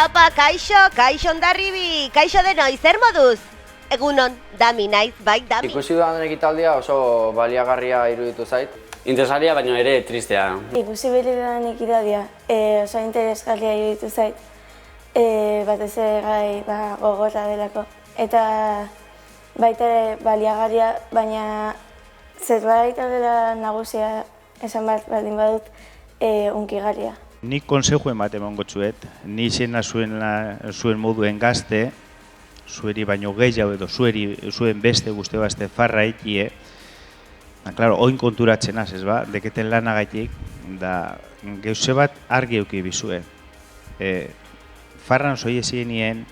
Apa, kaixo ondarribi, kaixo denoi, zer moduz? Egunon, dami naiz, bai, dami. Ikusi dudan ekitaldia oso baliagarria iruditu zait. Interesgarria, baina ere tristea. Ikusi dudan ekitaldia oso interesgarria iruditu zait. Batez ere gai gogorra delako. Eta baita ere baliagarria, baina zerbait dela nagusia esan bat baldin badut hunkigarria. Nik konsejuen bat emango txuet, ni izena zuen moduen gazte, zueri baino gehiago edo zuen beste guzti bazte farra ikie. Claro, oin konturatzen az, ez ba, deketen lanagaitik, da geuse bat argi euki bizue. Farran zoi ezienien,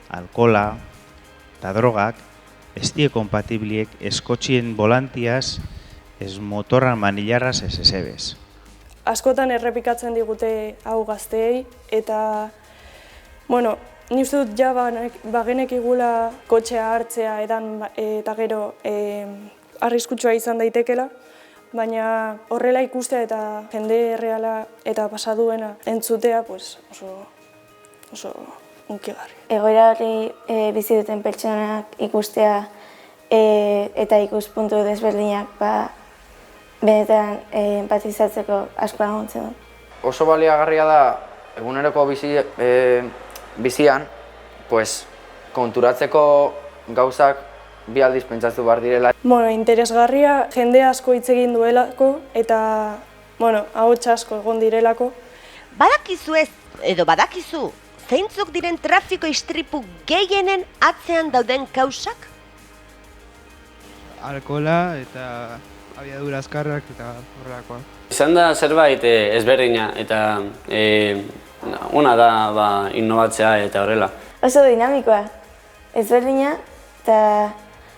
alkola eta drogak, ez die kompatibliek eskotxien volantiaz, ez motorran manilarraz ez ezebez. Askotan errepikatzen digute hau gazteei, eta, bueno, ni uste dut ja bagenekigula kotxea hartzea edan eta gero arriskutsua izan daitekela, baina horrela ikustea eta jende erreala eta pasaduena entzutea oso hunkigarri. Egoera hori bizi duten pertsonak ikustea eta ikuspuntu desberdinak benetan empatizatzeko asko laguntzen du. Oso baliagarria da eguneroko bizian, konturatzeko gauzak bi aldiz pentsatu behar direla. Interesgarria jende asko hitz egin duelako eta ahots asko egon direlako. Badakizu, zeintzuk diren trafiko istripu gehienen atzean dauden kausak? Alkola eta abiadura azkarrak eta horrelakoa. Izan da zerbait ezberdina eta ona da innovatzea eta horrela. Oso dinamikoa, ezberdina eta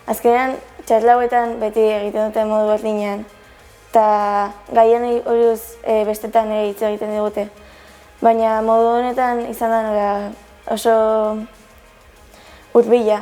azkenean txarlauetan beti egiten dute modu berdinean eta gaien horuz bestetan ere hitz egiten digute. Baina modu honetan izan da oso hurbila.